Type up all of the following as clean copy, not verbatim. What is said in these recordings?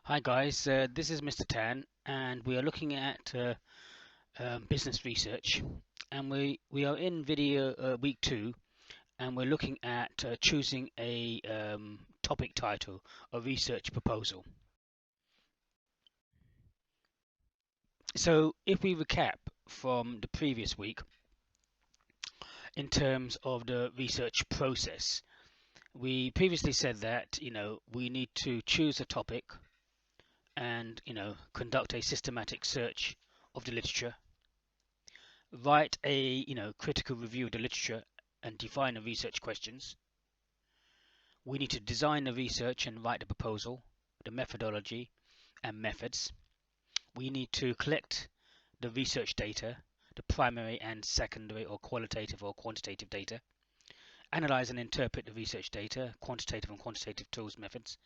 Hi guys, this is Mr. Tan, and we are looking at business research, and we are in video week 2, and we're looking at choosing a topic title, a research proposal. So if we recap from the previous week in terms of the research process, we previously said that we need to choose a topic and conduct a systematic search of the literature, write a critical review of the literature and define the research questions. We need to design the research and write the proposal, the methodology and methods. We need to collect the research data, the primary and secondary or qualitative or quantitative data, analyze and interpret the research data, quantitative and quantitative tools, methods,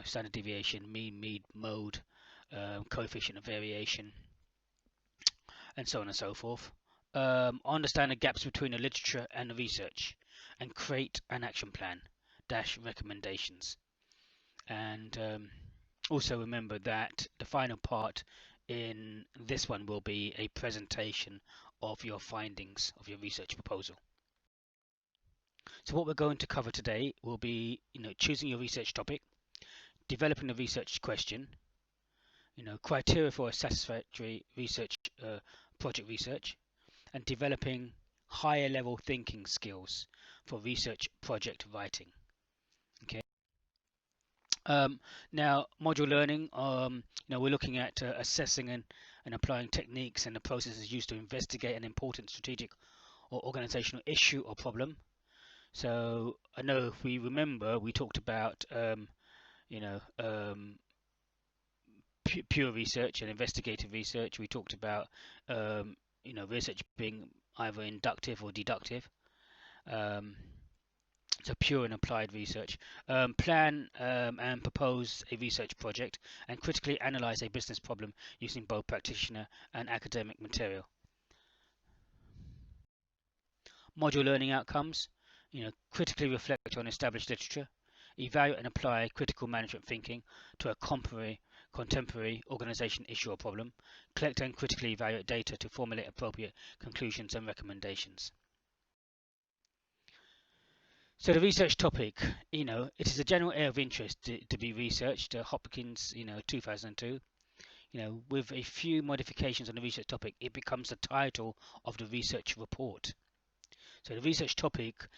standard deviation, mean, mode, coefficient of variation, and so on and so forth. Understand the gaps between the literature and the research, and create an action plan -- recommendations. And also remember that the final part in this one will be a presentation of your findings of your research proposal. So what we're going to cover today will be choosing your research topic, developing the research question, criteria for a satisfactory research project research, and developing higher level thinking skills for research project writing. Okay. Now, module learning, we're looking at assessing and applying techniques and the processes used to investigate an important strategic or organizational issue or problem. So I know if we remember, we talked about pure research and investigative research. We talked about research being either inductive or deductive. So pure and applied research. Plan and propose a research project, and critically analyze a business problem using both practitioner and academic material. Module learning outcomes. Critically reflect on established literature, evaluate and apply critical management thinking to a contemporary organization issue or problem, collect and critically evaluate data to formulate appropriate conclusions and recommendations. So the research topic, it is a general area of interest to be researched. Hopkins, 2002. With a few modifications on the research topic, it becomes the title of the research report. So the research topic,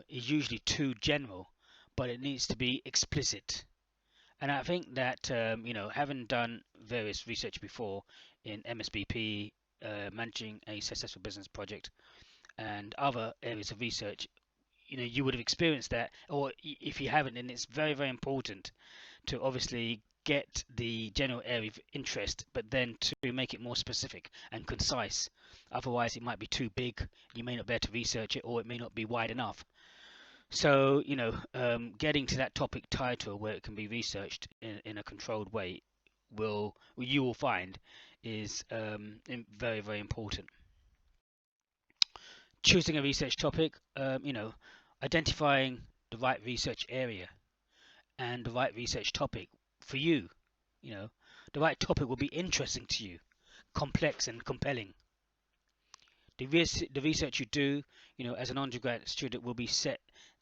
is usually too general, but it needs to be explicit. And I think that, having done various research before in MSBP, managing a successful business project, and other areas of research, you would have experienced that, or if you haven't, then it's very, very important to obviously get the general area of interest, but then to make it more specific and concise. Otherwise, it might be too big. You may not be able to research it, or it may not be wide enough. So, getting to that topic title where it can be researched in a controlled way you will find is very, very important. Choosing a research topic, identifying the right research area and the right research topic for you. The right topic will be interesting to you, complex and compelling. The research you do, as an undergraduate student will be set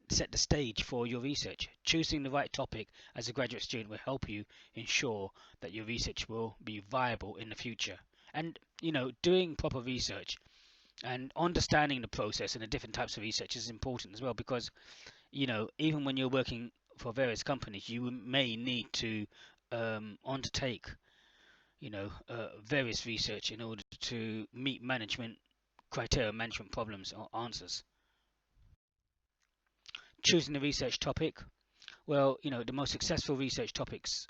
the stage for your research. Choosing the right topic as a graduate student will help you ensure that your research will be viable in the future. And doing proper research and understanding the process and the different types of research is important as well, because even when you're working for various companies, you may need to undertake various research in order to meet management criteria, management problems or answers. Choosing the research topic, well, the most successful research topics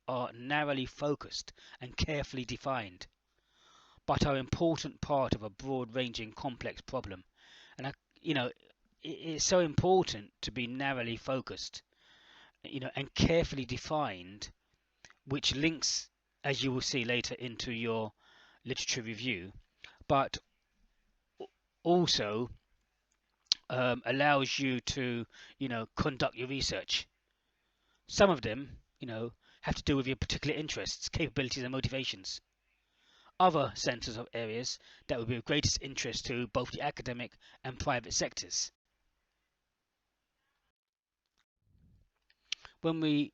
are narrowly focused and carefully defined, but are an important part of a broad-ranging complex problem. And it's so important to be narrowly focused, and carefully defined, which links, as you will see later, into your literature review, but also allows you to conduct your research. Some of them have to do with your particular interests, capabilities, and motivations. Other centres of areas that would be of greatest interest to both the academic and private sectors. When we,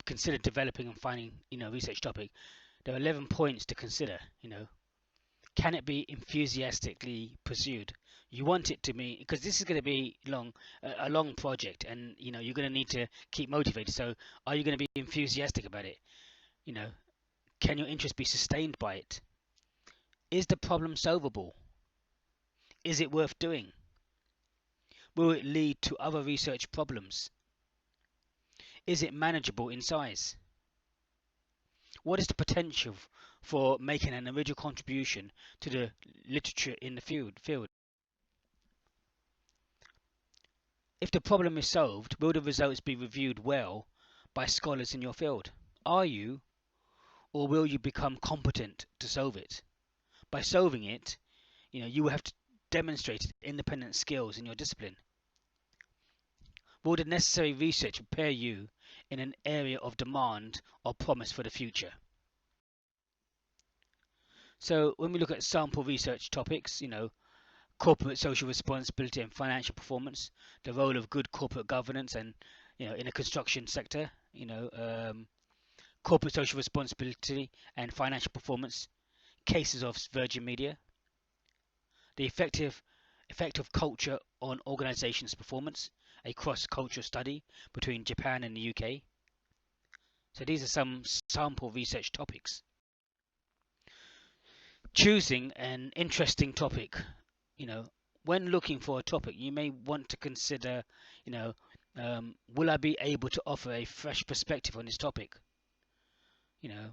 consider developing and finding, research topic, there are 11 points to consider. Can it be enthusiastically pursued? You want it to be, because this is going to be a long project, and you're going to need to keep motivated. So, are you going to be enthusiastic about it? Can your interest be sustained by it? Is the problem solvable? Is it worth doing? Will it lead to other research problems? Is it manageable in size? What is the potential for making an original contribution to the literature in the field? If the problem is solved, will the results be reviewed well by scholars in your field? Are you, or will you become competent to solve it? By solving it, you will have to demonstrate independent skills in your discipline. Will the necessary research prepare you in an area of demand or promise for the future? So when we look at sample research topics, corporate social responsibility and financial performance, the role of good corporate governance, and in the construction sector, corporate social responsibility and financial performance, cases of Virgin Media, the effect of culture on organizations' performance, a cross-cultural study between Japan and the UK. So these are some sample research topics. Choosing an interesting topic. When looking for a topic, you may want to consider, will I be able to offer a fresh perspective on this topic?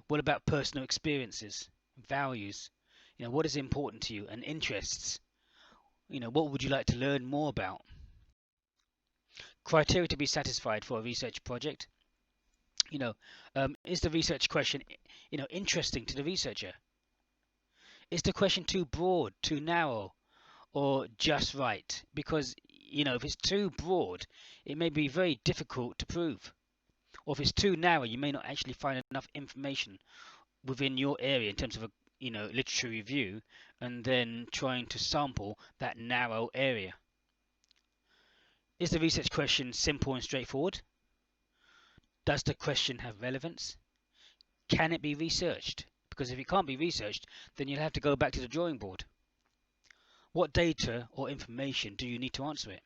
What about personal experiences, values? What is important to you, and interests? What would you like to learn more about? Criteria to be satisfied for a research project. Is the research question, interesting to the researcher? Is the question too broad, too narrow, or just right? Because, if it's too broad, it may be very difficult to prove. Or if it's too narrow, you may not actually find enough information within your area in terms of a literature review, and then trying to sample that narrow area. Is the research question simple and straightforward? Does the question have relevance? Can it be researched? Because if it can't be researched, then you'll have to go back to the drawing board. What data or information do you need to answer it?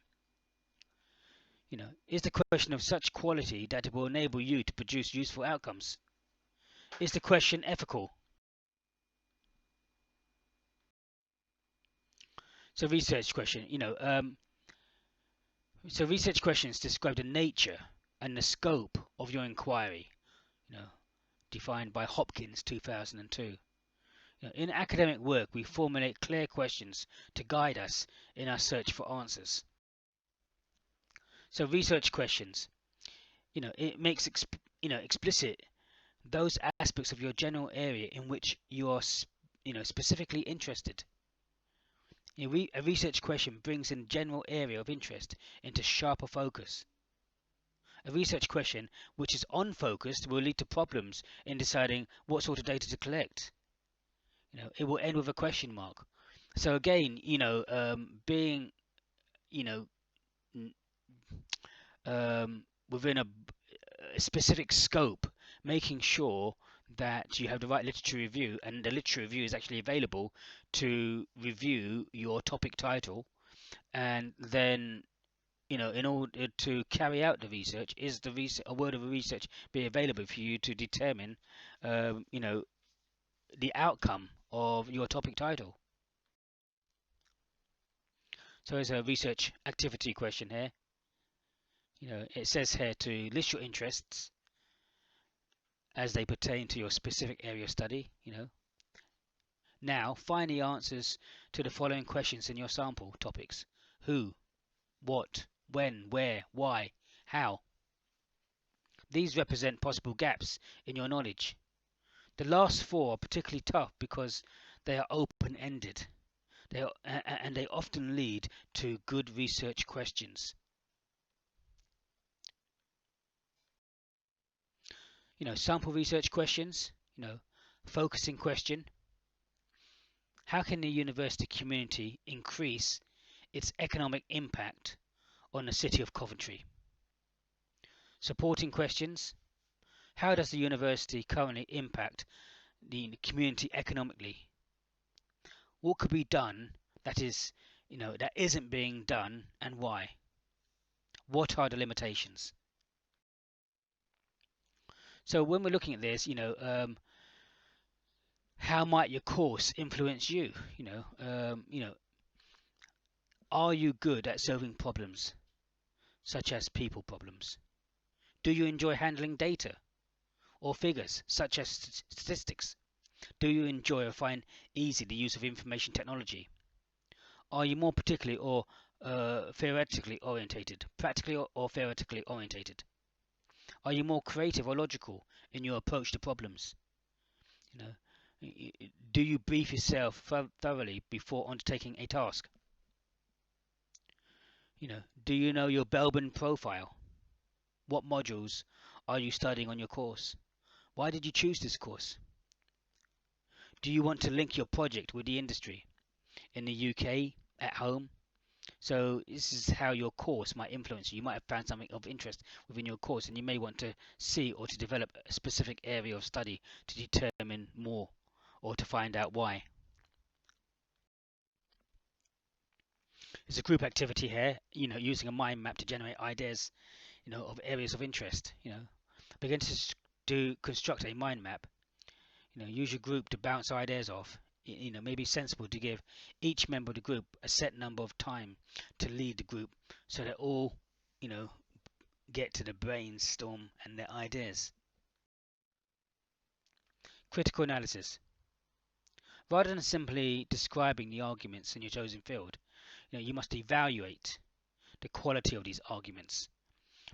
Is the question of such quality that it will enable you to produce useful outcomes? Is the question ethical? So research question, so research questions describe the nature and the scope of your inquiry, defined by Hopkins 2002. In academic work, we formulate clear questions to guide us in our search for answers. So research questions, it makes explicit those aspects of your general area in which you are specifically interested. A research question brings in general area of interest into sharper focus. A research question which is unfocused will lead to problems in deciding what sort of data to collect. It will end with a question mark. So again, being, within a specific scope, making sure that you have the right literature review, and the literature review is actually available to review your topic title, and then in order to carry out the research, is a word of research be available for you to determine the outcome of your topic title. So there's a research activity question here. It says here to list your interests as they pertain to your specific area of study. Now find the answers to the following questions in your sample topics: who, what, when, where, why, how. These represent possible gaps in your knowledge. The last four are particularly tough because they are open-ended, and they often lead to good research questions. Sample research questions, focusing question. How can the university community increase its economic impact on the city of Coventry? Supporting questions. How does the university currently impact the community economically? What could be done that isn't being done, and why? What are the limitations? So when we're looking at this, how might your course influence you? Are you good at solving problems, such as people problems? Do you enjoy handling data or figures, such as statistics? Do you enjoy or find easy the use of information technology? Are you more particularly or theoretically orientated, practically or theoretically orientated? Are you more creative or logical in your approach to problems? Do you brief yourself thoroughly before undertaking a task? Do you know your Belbin profile? What modules are you studying on your course? Why did you choose this course? Do you want to link your project with the industry in the UK, at home? So this is how your course might influence you. You might have found something of interest within your course, and you may want to see or to develop a specific area of study to determine more or to find out why. It's a group activity here, using a mind map to generate ideas, of areas of interest. Begin to construct a mind map. Use your group to bounce ideas off. Maybe sensible to give each member of the group a set number of time to lead the group, so that all, get to the brainstorm and their ideas. Critical analysis. Rather than simply describing the arguments in your chosen field, you must evaluate the quality of these arguments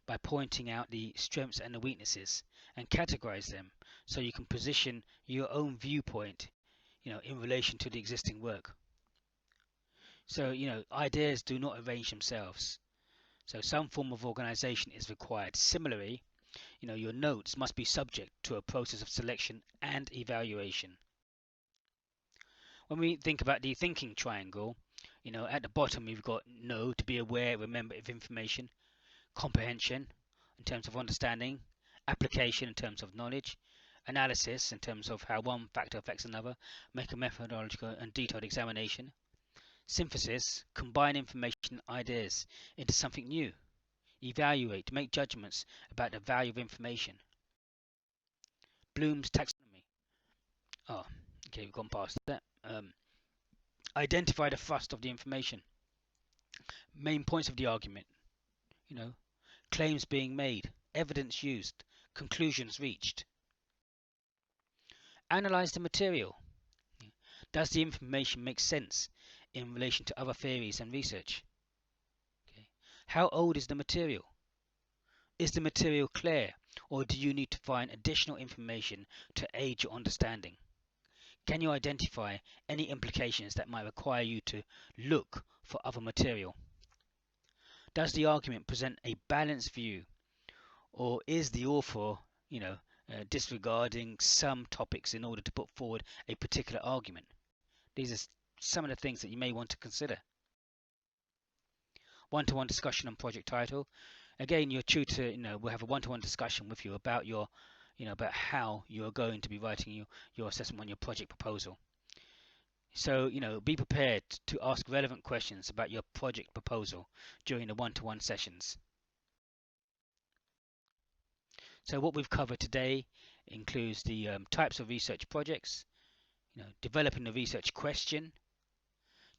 by pointing out the strengths and the weaknesses and categorize them so you can position your own viewpoint, in relation to the existing work. So, ideas do not arrange themselves. So some form of organization is required. Similarly, your notes must be subject to a process of selection and evaluation. When we think about the thinking triangle, at the bottom we've got know, to be aware, remember of information, comprehension in terms of understanding, application in terms of knowledge, analysis in terms of how one factor affects another, make a methodological and detailed examination, synthesis, combine information and ideas into something new, evaluate, to make judgments about the value of information. Bloom's taxonomy. Oh, okay, we've gone past that. Identify the thrust of the information, main points of the argument, claims being made, evidence used, conclusions reached. Analyze the material. Does the information make sense in relation to other theories and research? Okay. How old is the material? Is the material clear, or do you need to find additional information to aid your understanding? Can you identify any implications that might require you to look for other material? Does the argument present a balanced view, or is the author, disregarding some topics in order to put forward a particular argument? These are some of the things that you may want to consider. One-to-one discussion on project title. Again, your tutor, will have a one-to-one discussion with you about your, about how you are going to be writing your assessment on your project proposal. So, be prepared to ask relevant questions about your project proposal during the one-to-one sessions. So what we've covered today includes the types of research projects, developing the research question,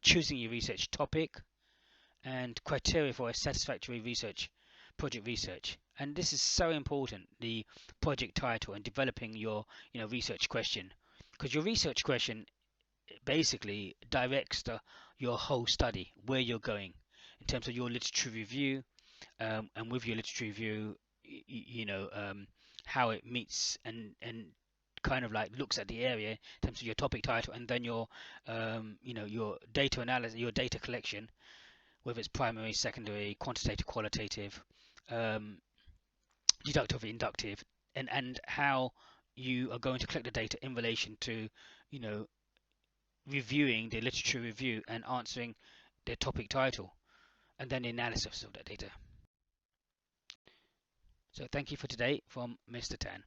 choosing your research topic, and criteria for a satisfactory project research. And this is so important, the project title and developing your research question, because your research question basically directs your whole study, where you're going in terms of your literature review, and with your literature review, how it meets and kind of like looks at the area in terms of your topic title, and then your your data analysis, your data collection, whether it's primary, secondary, quantitative, qualitative, deductive, inductive, and how you are going to collect the data in relation to, you know, reviewing the literature review and answering the topic title, and then the analysis of that data. So thank you for today from Mr. Tan.